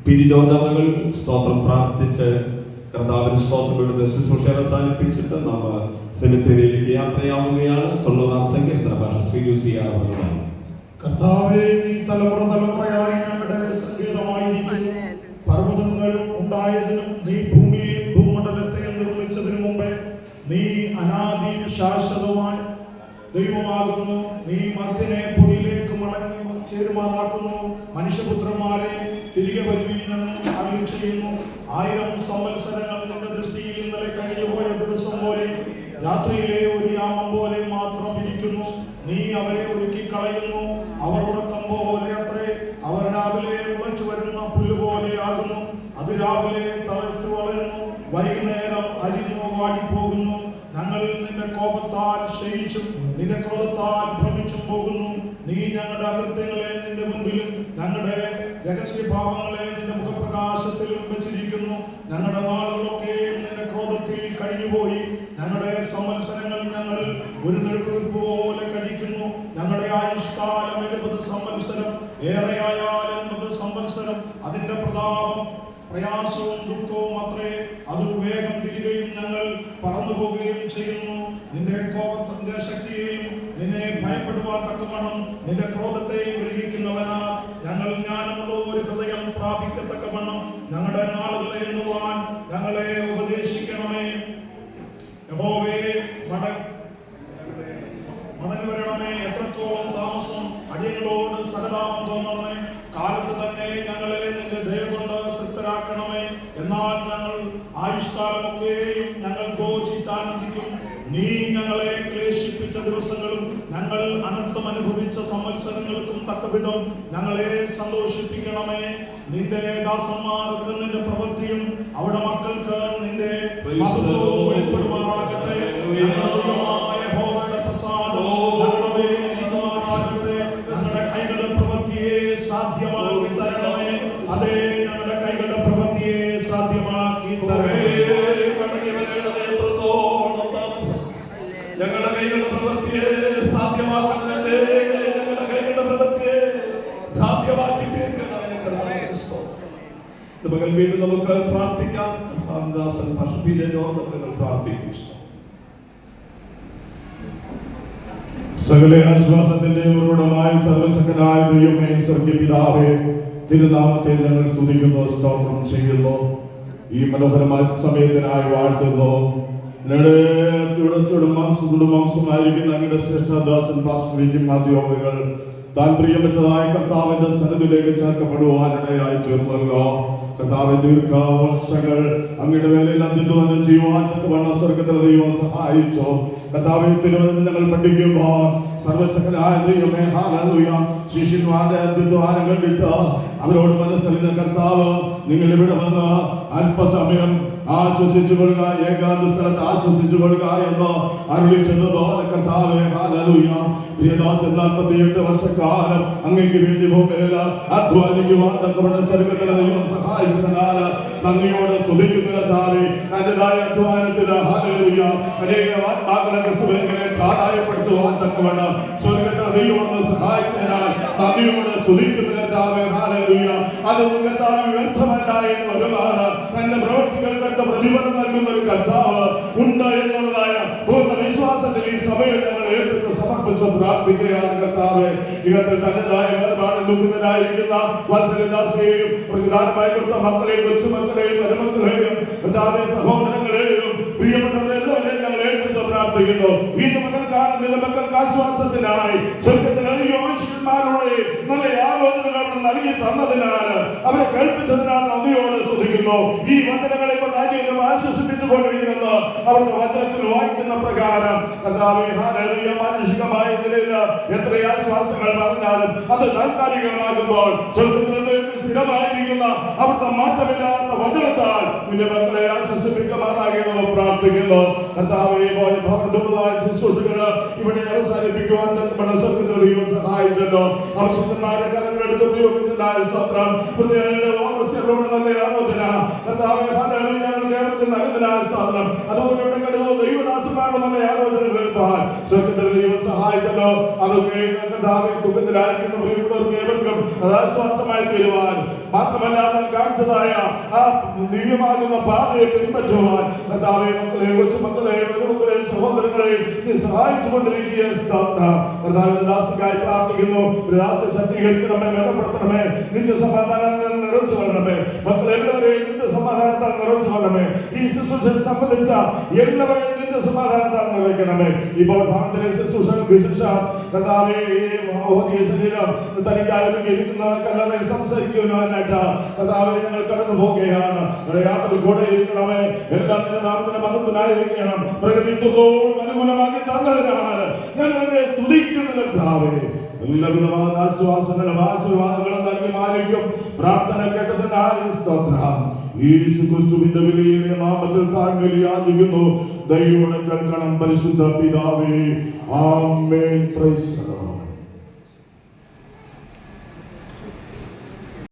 പിരിജോദാനങ്ങൾ സ്തോത്രം പ്രാർത്ഥിച്ച് കർത്താവിന് സ്തോത്രങ്ങളുടെ ശുശ്രൂഷ അവസാനിപ്പിച്ചിട്ട് നമ്മൾ സെമിത്തേരിയിലേക്ക് യാത്രയാവുകയാണ്. 90-ാം സങ്കീർത്തന ഭാഷ സ്വീകരിക്കുകയാണ്. കർത്താവേ, നീ തലമുറ തലമുറയായി ഞങ്ങളുടെ സങ്കേതമായിരിക്കുന്നു. പർവ്വതങ്ങൾ ഉണ്ടായതിനും നീ ഭൂമിയെയും ഭൂമണ്ഡലത്തെയും നിർമ്മിച്ചതിനു മുമ്പേ നീ അനാദിയും ശാശ്വതമായ ദൈവമാകുന്നു. നീ മർത്യനെ പൊടിയിലേക്ക് മടങ്ങി ചേരുമാറാക്കുന്നു. മനുഷ്യപുത്രന്മാരെ തിരികെ വരുവീനെന്ന് അരുളി ചെയ്യുന്നു. 1000 സംവത്സരങ്ങൾ നിന്റെ ദൃഷ്ടിയിൽ ഇന്നലെ കഴിഞ്ഞുപോയ ദിവസം പോലെ രാത്രിയിലെ ഒരു യാമം പോലെ മാത്രം ഇരിക്കുന്നു. നീ അവരെ ഒരുക്കി കളയുന്നു. അവർ ഉറക്കം പോലെ അത്രേ. അവർ രാവിലെ മുളച്ചു വരുന്ന പുല്ലുപോലെ ആകുന്നു. അത് രാവിലെ തളച്ചു വളരുന്നു, വൈകുന്നേരം അരിഞ്ഞു വാടിപ്പോകുന്നു. ഞങ്ങൾ നിന്റെ കോപത്താൽ ക്ഷയിച്ചും നിന്റെ ക്രോധത്താൽ ഭ്രമിച്ചും പോകുന്നു. നീ ഞങ്ങളുടെ അകൃത്യങ്ങളെ നിന്റെ മുമ്പിലും ഞങ്ങളുടെ രഹസ്യഭാവങ്ങളെ നിന്റെ മുഖപ്രകാശത്തിലും വെച്ചിരിക്കുന്നു. ഞങ്ങളുടെ നാളുകളൊക്കെയും നിന്റെ ക്രോധത്തിൽ കഴിഞ്ഞുപോയി. ഞങ്ങളുടെ സംവത്സരങ്ങൾ ഞങ്ങൾ ഒരു നെടുവീർപ്പ് പോലെ കഴിക്കുന്നു. ഞങ്ങളുടെ ആയുഷ്കാലം 70 സംവത്സരം, ഏറെയായാൽ 80 സംവത്സരം. അതിന്റെ പ്രതാപം പ്രയാസവും ദുഃഖവും അത്രേ. അത് വേഗം തിരികെയും ഞങ്ങൾ പറന്നു പോവുകയും ചെയ്യുന്നു. നിന്റെ കോപത്തിന്റെ ശക്തിയെയും നിന്നെ ഭയപ്പെടുവാൻ തക്കവണ്ണം നിന്റെ ക്രോധത്തെയും ഗ്രഹിക്കുന്നവനാ ഞങ്ങൾ ജ്ഞാനമുള്ള ഒരു ഹൃദയം പ്രാപിക്കത്തക്കവണ്ണം ഞങ്ങളുടെ നാളുകളെ എണ്ണുവാൻ ഞങ്ങളെ ഉപദേശിക്കണമേ. യഹോവേ, മടങ്ങി വരണമേ. എത്രത്തോളം താമസം അടിയങ്ങളോട് സഹതാപം തോന്നണമേ. കാലത്ത് തന്നെ ഞങ്ങളെ നിന്റെ ദയ കൊണ്ട് തൃപ്തരാക്കണമേ. എന്നാൽ ഞങ്ങൾ ആയുഷ്കാലമൊക്കെയും ഞങ്ങൾ ഘോഷിച്ചാനന്ദിക്കും. നീ ഞങ്ങളെ ക്ലേശിപ്പിച്ച ദിവസങ്ങളും ഞങ്ങൾ അനർത്ഥം അനുഭവിച്ച സംവത്സരങ്ങൾക്കും തക്കവിധം ഞങ്ങളെ സന്തോഷിപ്പിക്കണമേ. നിന്റെ ദാസന്മാർക്ക് നിന്റെ പ്രവൃത്തിയും അവിടെ മക്കൾക്ക് നിന്റെ മഹത്വവും വെളിപ്പെടുമാറാകട്ടെ. യഹോവയുടെ പ്രസാദവും ഞങ്ങളുടെ മേൽ ഇരിക്കുമാറാകട്ടെ. ഞങ്ങളുടെ കൈകളുടെ പ്രവൃത്തിയെ സാധ്യമാക്കി തരണമേ. അതേ, ഞങ്ങളുടെ കൈകളുടെ പ്രവൃത്തിയെ സാധ്യമാക്കി തരണമേ. ഞങ്ങളുടെ കൈകളുടെ പ്രവൃത്തിയെ സാധ്യമാക്കണമേ. ഞങ്ങളുടെ കൈകളുടെ പ്രവൃത്തിയെ സാധ്യമാക്കി തീർക്കണമേ. മകൾ വീണ്ടും നമുക്ക് പ്രാർത്ഥിക്കാം. കർത്താവിദാസൻ പ്രാർത്ഥിക്കും. സകല ആശ്വാസത്തിന്റെ ഉറവിടമായ സർവശക്തനായ ദൈവമേ, സ്വർഗ്ഗീയ പിതാവേ, തിരുനാമത്തെ ഞങ്ങൾ സ്തുതിക്കുന്നു, സ്തോത്രം ചെയ്യുന്നു. ഈ മനോഹരമായ സമയത്തിനായി വാഴ്ത്തുന്നു. മാംസമായിരിക്കുന്ന അങ്ങയുടെ ശ്രേഷ്ഠദാസൻ പാസ്റ്റർ മാധ്യമങ്ങൾ താൻ പ്രിയപ്പെട്ടതായ കർത്താവിന്റെ സന്നിധിയിലേക്ക് ചേർക്കപ്പെടുവാനിടയായി തീർന്നല്ലോ. കർത്താവ് ദീർഘവർഷങ്ങൾ അങ്ങയുടെ വേലയിൽ അത്യുന്നതം ചെയ്യുവാൻ തക്കവണ്ണം സ്വർഗ്ഗത്തിലെ ദൈവം സഹായിച്ചു. കർത്താവെ, തിരുവചനം ഞങ്ങൾ പഠിക്കുമ്പോൾ സർവശക്തനായ ദൈവമേ, ഹല്ലേലൂയ, ശിഷ്യന്മാരുടെ അത്യുദ്ധാനം കണ്ടിട്ട് അവരോട് മനസ്സറിഞ്ഞ കർത്താവ്, നിങ്ങൾ ഇവിടെ വന്ന് അല്പസമയം ആശ്വസിച്ചു കൊള്ളുക, ഏകാന്ത സ്ഥലത്ത് ആശ്വസിച്ചു കൊള്ളുക എന്ന് അരുളി ചെയ്തതുപോലെ കർത്താവേ, ഹല്ലേലൂയ, പ്രിയദാസൻ 48 വർഷക്കാലം അങ്ങേക്ക് വേണ്ടി ഭൂമിയിൽ അധ്വാനിക്കുവാൻ തക്കവണ്ണം സ്വർഗ്ഗത്തിലെ ദൈവം സഹായിച്ചതിനാൽ നന്ദിയോടെ സ്തുതിക്കുന്നു കർത്താവേ. തന്റേതായ അധ്വാനത്തിന് ഹല്ലേലൂയ അനേക ആത്മാക്കളെ ക്രിസ്തുവിനെ ആദായപ്പെടുത്തുവാൻ തക്കവണ്ണം സ്വർഗ്ഗത്തിലെ ദൈവം സഹായിച്ചതിനാൽ നന്ദിയോടെ സ്തുതിക്കുന്നു കർത്താവേ, ഹല്ലേലൂയ. അതൊന്നും കർത്താവ് വ്യർത്ഥമല്ല എന്ന് വരുമാണ്. തന്റെ പ്രവൃത്തികൾക്ക് പ്രതിഫലം നൽകുന്ന ഒരു കർത്താവ് ഉണ്ട് എന്നുള്ളതായ പൂർണ്ണ വിശ്വാസത്തിൽ ഈ സഭയിൽ ഞങ്ങൾ ഏൽപ്പിച്ച് സമർപ്പിച്ച് പ്രാർത്ഥിക്കുകയാണ്. കർത്താവ്, ഇവത്തിൽ തന്റേതായ വേർപാട് ദുഃഖിതരായിരിക്കുന്ന വത്സലദാസിയെയും പ്രധാനമായി കൊടുത്ത മക്കളെയും കൊച്ചുമക്കളെയും മരുമക്കളെയും കർത്താവെ സഹോദരങ്ങളെയും പ്രിയപ്പെട്ടവരെല്ലാവരെയും ഞങ്ങൾ ഏൽപ്പിച്ച് പ്രാർത്ഥിക്കുന്നു. ഇന്ന് മുതൽക്കാലം നിന്റെ മക്കൾക്ക് ആശ്വാസത്തിനായി സ്വർഗ്ഗത്തിലെ മനുഷ്യന്മാരുടെ നല്ല ആലോചനകൾ നൽകി തന്നതിനാൽ അവരെ കേൾപ്പിച്ചതിനാൽ നന്ദിയോട് സ്തുതിക്കുന്നു. ഈ വചനങ്ങളെ കൊണ്ട് അന്യം ആശ്വസിപ്പിച്ചുകൊണ്ടിരിക്കുന്നത് അവരുടെ വചനത്തിൽ വായിക്കുന്ന പ്രകാരം കർത്താവേ, ഹല്ലേലൂയ, മാനുഷികമായ നിലയിൽ എത്ര ആശ്വാസങ്ങൾ പറഞ്ഞാലും അത് താൽക്കാലികമാകുമ്പോൾ സ്വർഗ്ഗത്തിലെ സ്ഥിരമായിരിക്കുന്ന അവിടുത്തെ മാറ്റമില്ലാത്ത വചനത്താൽ നിന്റെ മക്കളെ ആശ്വസിപ്പിക്കുമാറാകണമെന്ന് പ്രാർത്ഥിക്കുന്നു. കർത്താവേ, ഭക്തമായ ശുശ്രൂഷകൾ ഇവിടെ അവസാനിപ്പിക്കുവാൻ തക്കവണ്ണം സ്വർഗ്ഗത്തിലെ ദൈവം സഹായിച്ചല്ലോ. അവശക്തന്മാരെ കരങ്ങളെടുത്ത് ഉപയോഗിച്ചതിനായ സ്തോത്രം. ഹൃദയങ്ങളുടെ ഓമസ്യരോട് നല്ല ആലോചന കർത്താവേ, ഹല്ലേലൂയ, ദൈവത്തിന് നൽകുന്നതിനായ സ്തോത്രം. അതുപോലെ ദൈവദാസന്മാരുടെ നല്ല ആലോചന കേൾപ്പാൻ സ്വർഗ്ഗത്തിലെ ദൈവം സഹായിച്ചല്ലോ. അതൊക്കെ കർത്താവേ, ദുഃഖത്തിലായിരിക്കുന്ന പ്രിയപ്പെട്ടവർക്ക് ഏവർക്കും ആശ്വാസമായി തീരുവാൻ മാത്രമല്ല കാഴ്ച കാണിച്ചതായ ആ ദിവ്യമാകുന്ന പാതയെ പിൻപറ്റുവാൻ കർത്താവേ മക്കളെ, കൊച്ചുമക്കളെ, മരുമക്കളെ, സഹോദരങ്ങളെ നീ സഹായിച്ചുകൊണ്ടിരിക്കുക. കർത്താവിന്റെ ദാസക്കായി പ്രാർത്ഥിക്കുന്നു. ദാസ ശക്തീകരിക്കണമേ, ബലപ്പെടുത്തണമേ, നിന്റെ സമാധാനം നിറച്ചു കൊള്ളണമേ. മക്കളെല്ലാവരെയും നിന്റെ സമാധാനത്താൽ നിറച്ചു കൊള്ളണമേ. ഈ ശുശ്രൂഷയെ സംബന്ധിച്ച എല്ലാവരെയും നിന്റെ സമാധാനത്താൽ നിറയ്ക്കണമേ. ഇപ്പോൾ ഭാഗത്തിലെ ശുശ്രൂഷ കർത്താവേ ഭൗതിക ശരീരം തനിക്കായിരിക്കുന്ന കല്ലറയിൽ സംസാരിക്കുവാനായിട്ട് കർത്താവേ ഞങ്ങൾ കടന്നു പോകുകയാണ്. യാത്രയിൽ കൂടെ ഇരിക്കണമേ. എല്ലാം നിന്റെ നാമത്തിന്റെ മതത്തിനായിരിക്കണം. പ്രകൃതിത്തോളം അനുകൂലമാക്കി തന്നതിനാൽ ഞങ്ങളെ സ്തുതിക്കുന്ന കർത്താവേ എല്ലാവിധമായ ആശ്വാസങ്ങളും ആശീർവാദങ്ങളും നൽകി മാനിക്കും. പ്രാർത്ഥന കേട്ടതിനായി സ്തോത്രം. യേശു ക്രിസ്തുവിന്റെ വിലയേറിയ നാമത്തിൽ താഴ്മയിൽ യാചിക്കുന്നു. ദൈവം കേൾക്കണം പരിശുദ്ധ പിതാവേ. ആമേൻ. Praise the Lord.